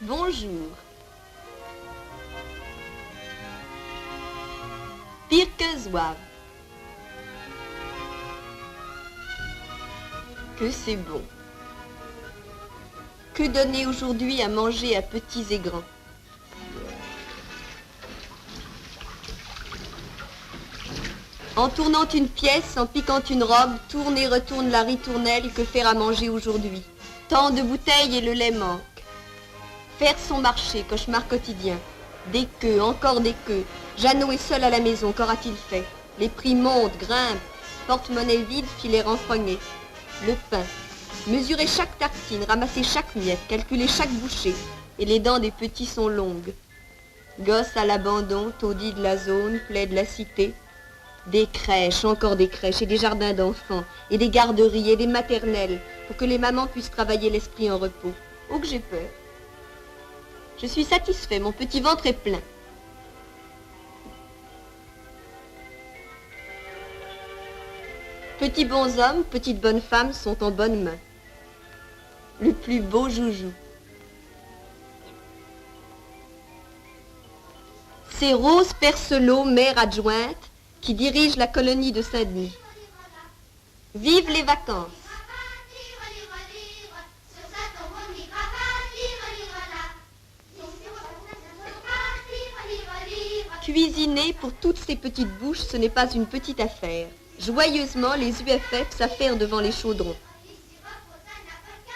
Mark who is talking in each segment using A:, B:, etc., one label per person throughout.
A: Bonjour. Pire que zouave. Que c'est bon. Que donner aujourd'hui à manger à petits et grands? En tournant une pièce, en piquant une robe, tourne et retourne la ritournelle, que faire à manger aujourd'hui? Tant de bouteilles et le lait manque. Faire son marché, cauchemar quotidien. Des queues, encore des queues. Jeannot est seul à la maison, qu'aura-t-il fait? Les prix montent, grimpent. Porte-monnaie vide, filet renfrogné. Le pain. Mesurer chaque tartine, ramasser chaque miette, calculer chaque bouchée. Et les dents des petits sont longues. Gosses à l'abandon, taudis de la zone, plaies de la cité. Des crèches, encore des crèches, et des jardins d'enfants, et des garderies, et des maternelles, pour que les mamans puissent travailler l'esprit en repos. Oh que j'ai peur. Je suis satisfait, mon petit ventre est plein. Petits bons hommes, petites bonnes femmes sont en bonnes mains. Le plus beau joujou. C'est Rose Percelot, mère adjointe, qui dirige la colonie de Saint-Denis. Vive les vacances! Cuisiner pour toutes ces petites bouches, ce n'est pas une petite affaire. Joyeusement, les UFF s'affairent devant les chaudrons.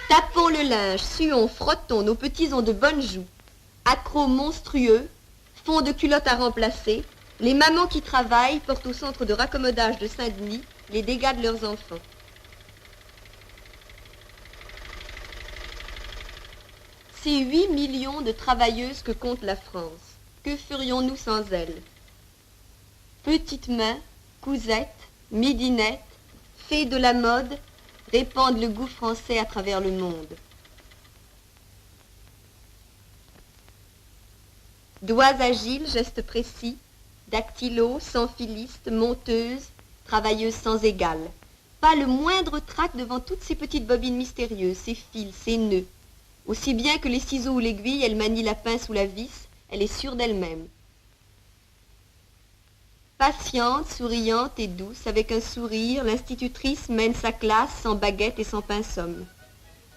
A: Tapons le linge, suons, frottons, nos petits ont de bonnes joues. Accros monstrueux, fond de culotte à remplacer, les mamans qui travaillent portent au centre de raccommodage de Saint-Denis les dégâts de leurs enfants. C'est 8 millions de travailleuses que compte la France. Que ferions-nous sans elles? Petites mains, cousettes, midinettes, fées de la mode, répandent le goût français à travers le monde. Doigts agiles, gestes précis, dactylos, sans filistes, monteuses, travailleuses sans égal. Pas le moindre trac devant toutes ces petites bobines mystérieuses, ces fils, ces nœuds. Aussi bien que les ciseaux ou l'aiguille, elle manie la pince ou la vis, elle est sûre d'elle-même. Patiente, souriante et douce, avec un sourire, l'institutrice mène sa classe sans baguette et sans pinsomme.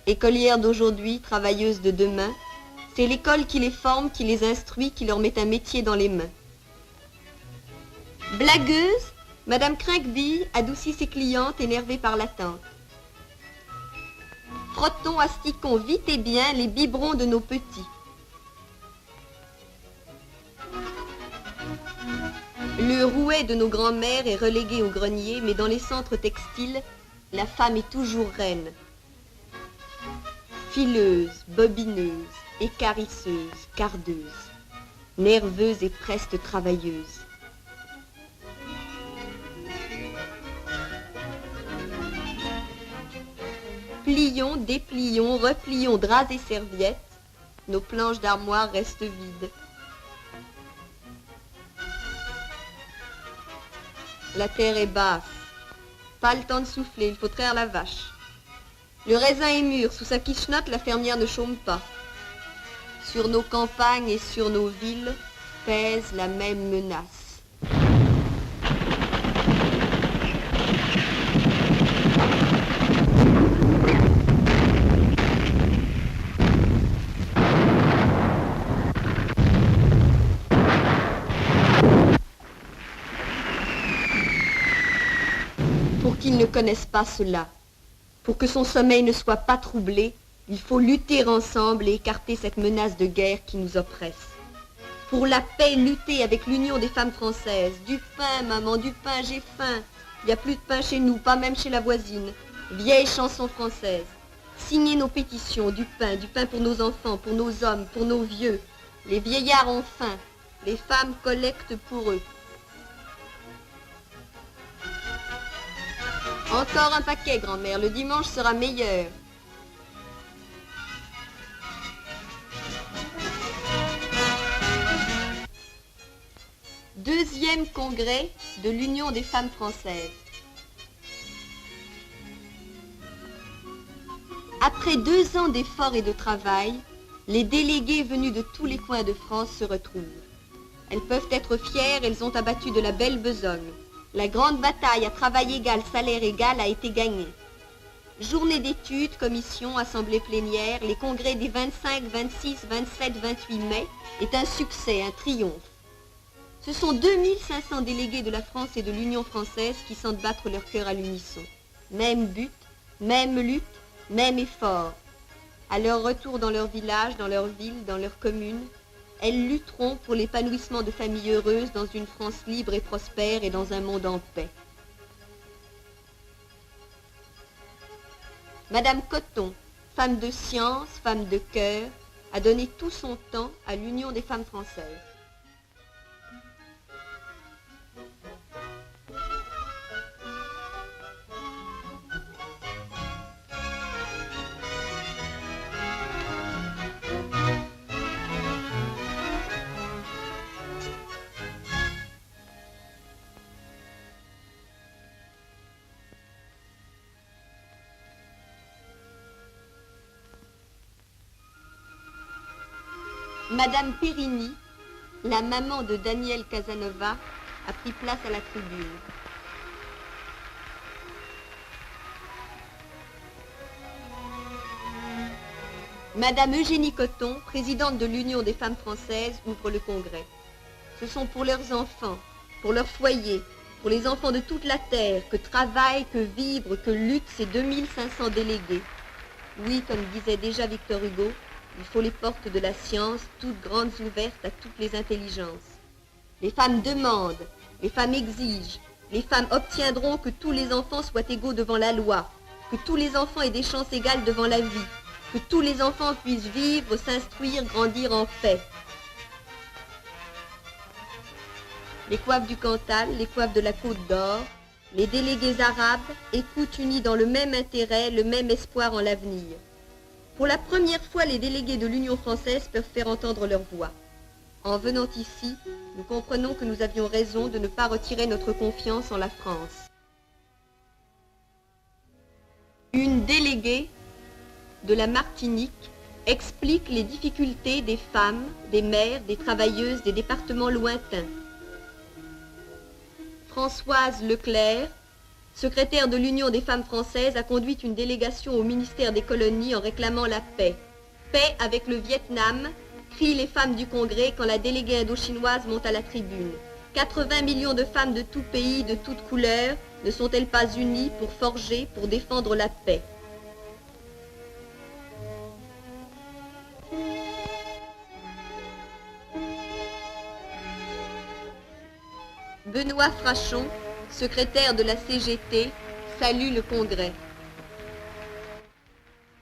A: Écolière d'aujourd'hui, travailleuse de demain, c'est l'école qui les forme, qui les instruit, qui leur met un métier dans les mains. Blagueuse, Madame Crinkby adoucit ses clientes énervées par l'attente. Frottons, astiquons vite et bien les biberons de nos petits. Le rouet de nos grands-mères est relégué au grenier, mais dans les centres textiles, la femme est toujours reine. Fileuse, bobineuse, écarisseuse, cardeuse, nerveuse et presque travailleuse. Plions, déplions, replions draps et serviettes, nos planches d'armoire restent vides. La terre est basse. Pas le temps de souffler, il faut traire la vache. Le raisin est mûr, sous sa quichenotte, la fermière ne chôme pas. Sur nos campagnes et sur nos villes pèse la même menace. Qu'ils ne connaissent pas cela. Pour que son sommeil ne soit pas troublé, il faut lutter ensemble et écarter cette menace de guerre qui nous oppresse. Pour la paix, lutter avec l'Union des femmes françaises. Du pain, maman, du pain, j'ai faim. Il n'y a plus de pain chez nous, pas même chez la voisine. Vieille chanson française. Signer nos pétitions, du pain pour nos enfants, pour nos hommes, pour nos vieux. Les vieillards ont faim, les femmes collectent pour eux. Encore un paquet, grand-mère, le dimanche sera meilleur. Deuxième congrès de l'Union des femmes françaises. Après 2 ans d'efforts et de travail, les délégués venus de tous les coins de France se retrouvent. Elles peuvent être fières, elles ont abattu de la belle besogne. La grande bataille à travail égal, salaire égal a été gagnée. Journée d'études, commission, assemblée plénière, les congrès des 25, 26, 27, 28 mai est un succès, un triomphe. Ce sont 2500 délégués de la France et de l'Union française qui sentent battre leur cœur à l'unisson. Même but, même lutte, même effort. À leur retour dans leur village, dans leur ville, dans leur commune, elles lutteront pour l'épanouissement de familles heureuses dans une France libre et prospère et dans un monde en paix. Madame Cotton, femme de science, femme de cœur, a donné tout son temps à l'Union des femmes françaises. Madame Périni, la maman de Daniel Casanova, a pris place à la tribune. Madame Eugénie Cotton, présidente de l'Union des femmes françaises, ouvre le congrès. Ce sont pour leurs enfants, pour leur foyer, pour les enfants de toute la terre, que travaillent, que vibrent, que luttent ces 2500 délégués. Oui, comme disait déjà Victor Hugo, il faut les portes de la science, toutes grandes ouvertes à toutes les intelligences. Les femmes demandent, les femmes exigent, les femmes obtiendront que tous les enfants soient égaux devant la loi, que tous les enfants aient des chances égales devant la vie, que tous les enfants puissent vivre, s'instruire, grandir en paix. Les coiffes du Cantal, les coiffes de la Côte d'Or, les délégués arabes écoutent unis dans le même intérêt, le même espoir en l'avenir. Pour la première fois, les délégués de l'Union française peuvent faire entendre leur voix. En venant ici, nous comprenons que nous avions raison de ne pas retirer notre confiance en la France. Une déléguée de la Martinique explique les difficultés des femmes, des mères, des travailleuses des départements lointains. Françoise Leclerc, secrétaire de l'Union des femmes françaises, a conduit une délégation au ministère des colonies en réclamant la paix. Paix avec le Vietnam, crient les femmes du Congrès quand la déléguée indochinoise monte à la tribune. 80 millions de femmes de tout pays, de toutes couleurs, ne sont-elles pas unies pour forger, pour défendre la paix? Benoît Frachon, secrétaire de la CGT, salue le Congrès.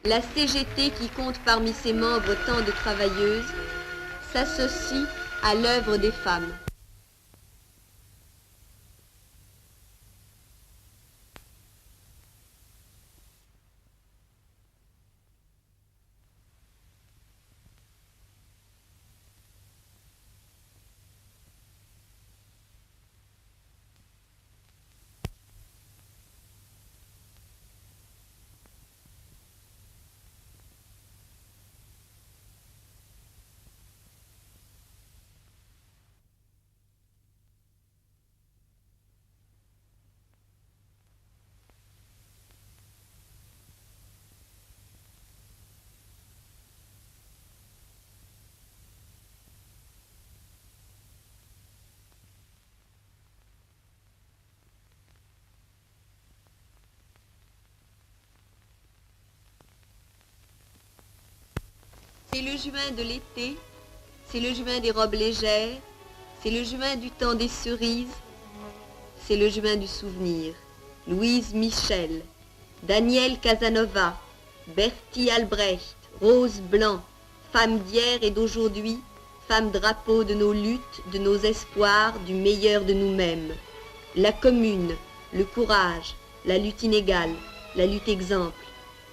A: La CGT, qui compte parmi ses membres tant de travailleuses, s'associe à l'œuvre des femmes. C'est le juin de l'été, c'est le juin des robes légères, c'est le juin du temps des cerises, c'est le juin du souvenir. Louise Michel, Daniel Casanova, Bertie Albrecht, Rose Blanc, femme d'hier et d'aujourd'hui, femme drapeau de nos luttes, de nos espoirs, du meilleur de nous-mêmes. La commune, le courage, la lutte inégale, la lutte exemple.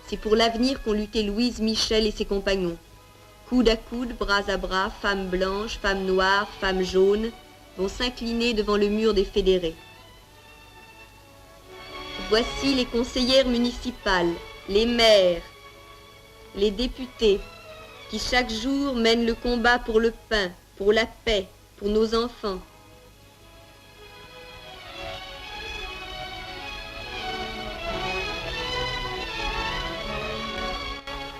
A: C'est pour l'avenir qu'ont lutté Louise Michel et ses compagnons. Coude à coude, bras à bras, femmes blanches, femmes noires, femmes jaunes, vont s'incliner devant le mur des fédérés. Voici les conseillères municipales, les maires, les députés, qui chaque jour mènent le combat pour le pain, pour la paix, pour nos enfants.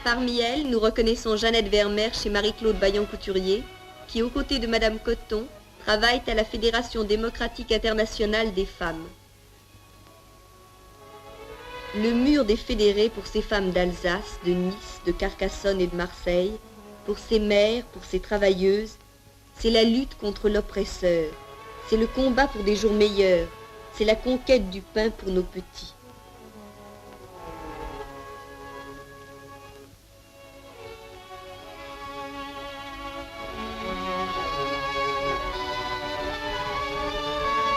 A: Parmi elles, nous reconnaissons Jeannette Vermeer chez Marie-Claude Vaillant-Couturier, qui, aux côtés de Madame Cotton, travaille à la Fédération démocratique internationale des femmes. Le mur des fédérés pour ces femmes d'Alsace, de Nice, de Carcassonne et de Marseille, pour ces mères, pour ces travailleuses, c'est la lutte contre l'oppresseur, c'est le combat pour des jours meilleurs, c'est la conquête du pain pour nos petits.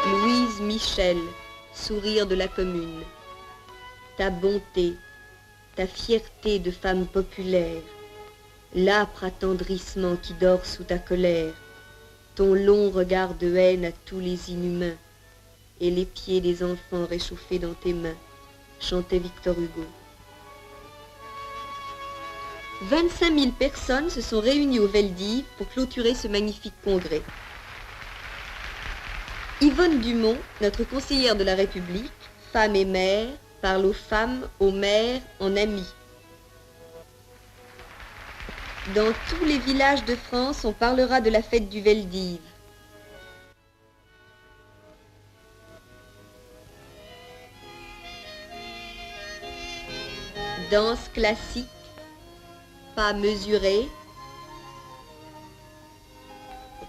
A: Louise Michel, sourire de la commune. Ta bonté, ta fierté de femme populaire, l'âpre attendrissement qui dort sous ta colère, ton long regard de haine à tous les inhumains, et les pieds des enfants réchauffés dans tes mains, chantait Victor Hugo. 25 000 personnes se sont réunies au Veldiv pour clôturer ce magnifique congrès. Yvonne Dumont, notre conseillère de la République, femme et mère, parle aux femmes, aux mères, en amie. Dans tous les villages de France, on parlera de la fête du Veldiv. Danse classique, pas mesurée,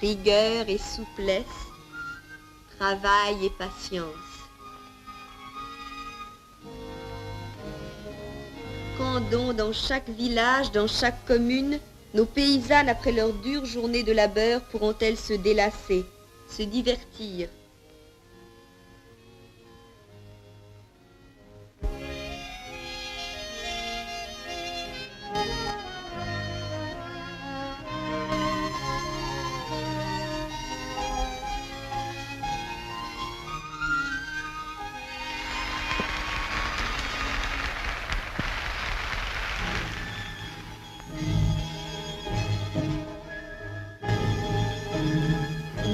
A: rigueur et souplesse, travail et patience. Quand donc dans chaque village, dans chaque commune, nos paysannes après leur dure journée de labeur pourront-elles se délasser, se divertir.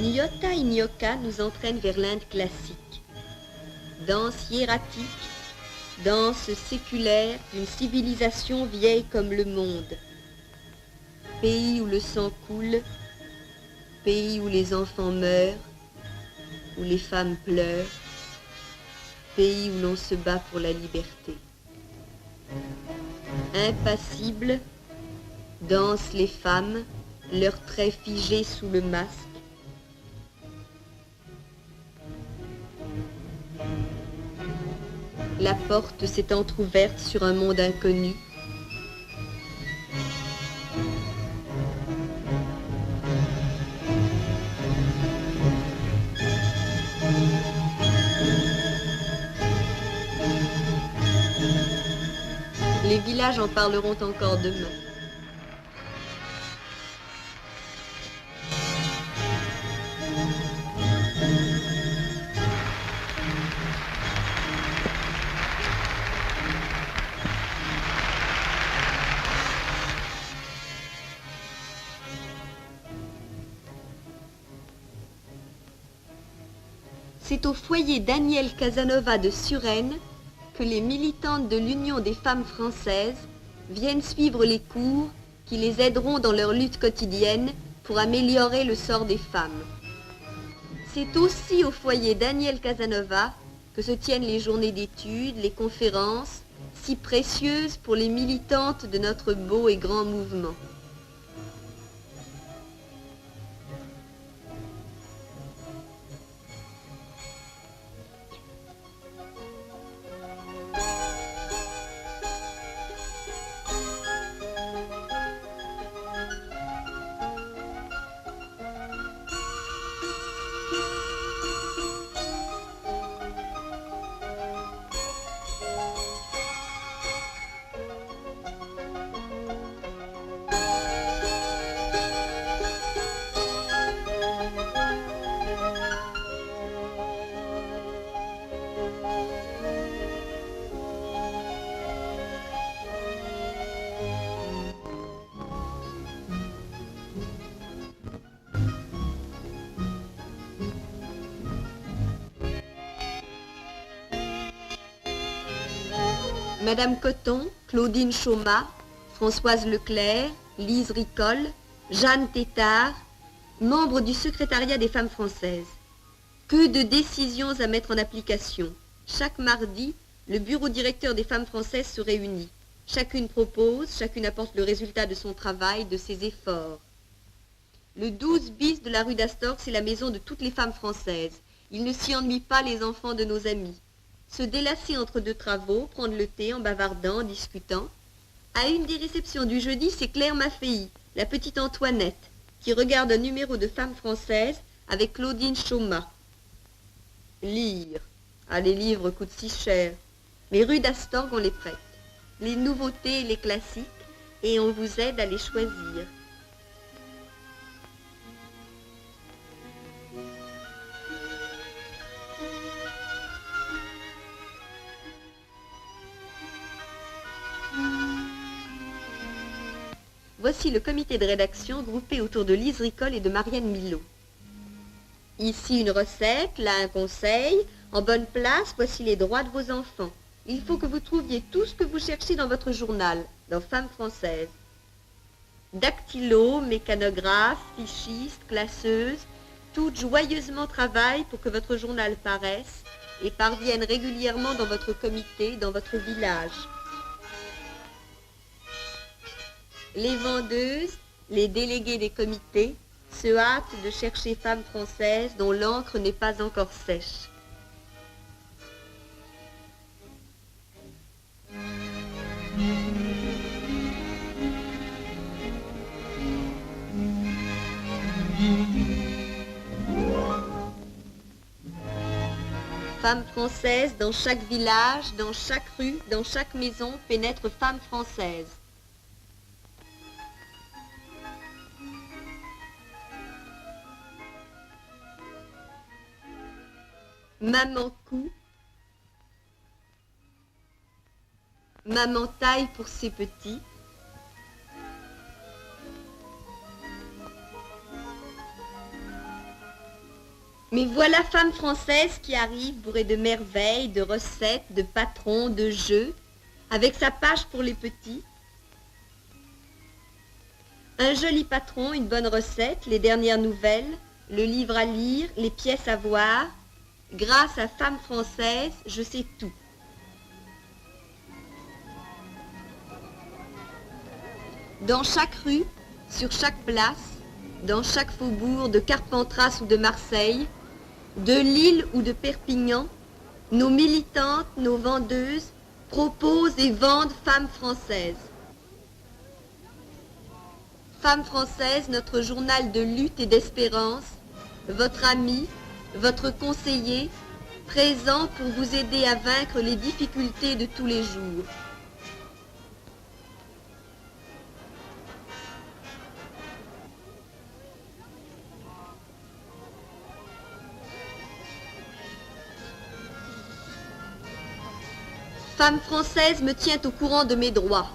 A: Nyota Inyoka nous entraîne vers l'Inde classique. Danse hiératique, danse séculaire d'une civilisation vieille comme le monde. Pays où le sang coule, pays où les enfants meurent, où les femmes pleurent, pays où l'on se bat pour la liberté. Impassibles, dansent les femmes, leurs traits figés sous le masque. La porte s'est entr'ouverte sur un monde inconnu. Les villages en parleront encore demain. C'est au foyer Daniel Casanova de Suresnes que les militantes de l'Union des femmes françaises viennent suivre les cours qui les aideront dans leur lutte quotidienne pour améliorer le sort des femmes. C'est aussi au foyer Daniel Casanova que se tiennent les journées d'études, les conférences, si précieuses pour les militantes de notre beau et grand mouvement. Madame Coton, Claudine Chaumat, Françoise Leclerc, Lise Ricol, Jeanne Tétard, membres du secrétariat des femmes françaises. Que de décisions à mettre en application. Chaque mardi, le bureau directeur des femmes françaises se réunit. Chacune propose, chacune apporte le résultat de son travail, de ses efforts. Le 12 bis de la rue d'Astorg, c'est la maison de toutes les femmes françaises. Il ne s'y ennuie pas les enfants de nos amis. Se délasser entre deux travaux, prendre le thé en bavardant, en discutant. À une des réceptions du jeudi, c'est Claire Maffei, la petite Antoinette, qui regarde un numéro de Femmes françaises avec Claudine Chaumat. Lire. Ah, les livres coûtent si cher. Mais rue d'Astorg, on les prête. Les nouveautés et les classiques, et on vous aide à les choisir. Voici le comité de rédaction groupé autour de Lise Ricol et de Marianne Milot. Ici une recette, là un conseil. En bonne place, voici les droits de vos enfants. Il faut que vous trouviez tout ce que vous cherchez dans votre journal, dans Femmes françaises. Dactylo, mécanographe, fichiste, classeuse, toutes joyeusement travaillent pour que votre journal paraisse et parvienne régulièrement dans votre comité, dans votre village. Les vendeuses, les délégués des comités, se hâtent de chercher Femmes françaises dont l'encre n'est pas encore sèche. Femmes françaises, dans chaque village, dans chaque rue, dans chaque maison, pénètrent Femmes françaises. Maman coud, maman taille pour ses petits. Mais voilà Femmes françaises qui arrive bourrée de merveilles, de recettes, de patrons, de jeux, avec sa page pour les petits. Un joli patron, une bonne recette, les dernières nouvelles, le livre à lire, les pièces à voir. Grâce à Femmes françaises, je sais tout. Dans chaque rue, sur chaque place, dans chaque faubourg de Carpentras ou de Marseille, de Lille ou de Perpignan, nos militantes, nos vendeuses proposent et vendent Femmes françaises. Femmes françaises, notre journal de lutte et d'espérance, votre ami, votre conseiller, présent pour vous aider à vaincre les difficultés de tous les jours. Femme française me tient au courant de mes droits.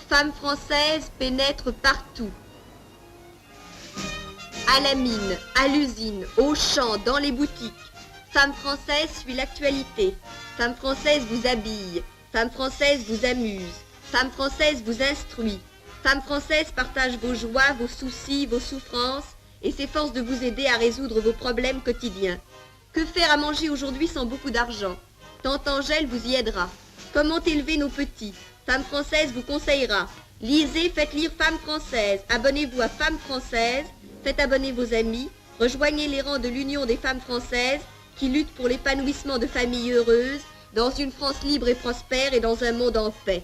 A: Femme française pénètre partout. À la mine, à l'usine, au champ, dans les boutiques. Femme française suit l'actualité. Femme française vous habille. Femme française vous amuse. Femme française vous instruit. Femme française partage vos joies, vos soucis, vos souffrances et s'efforce de vous aider à résoudre vos problèmes quotidiens. Que faire à manger aujourd'hui sans beaucoup d'argent? Tante Angèle vous y aidera. Comment élever nos petits? Femme française vous conseillera. Lisez, faites lire Femmes françaises. Abonnez-vous à Femmes françaises. Faites abonner vos amis. Rejoignez les rangs de l'Union des femmes françaises qui luttent pour l'épanouissement de familles heureuses dans une France libre et prospère et dans un monde en paix.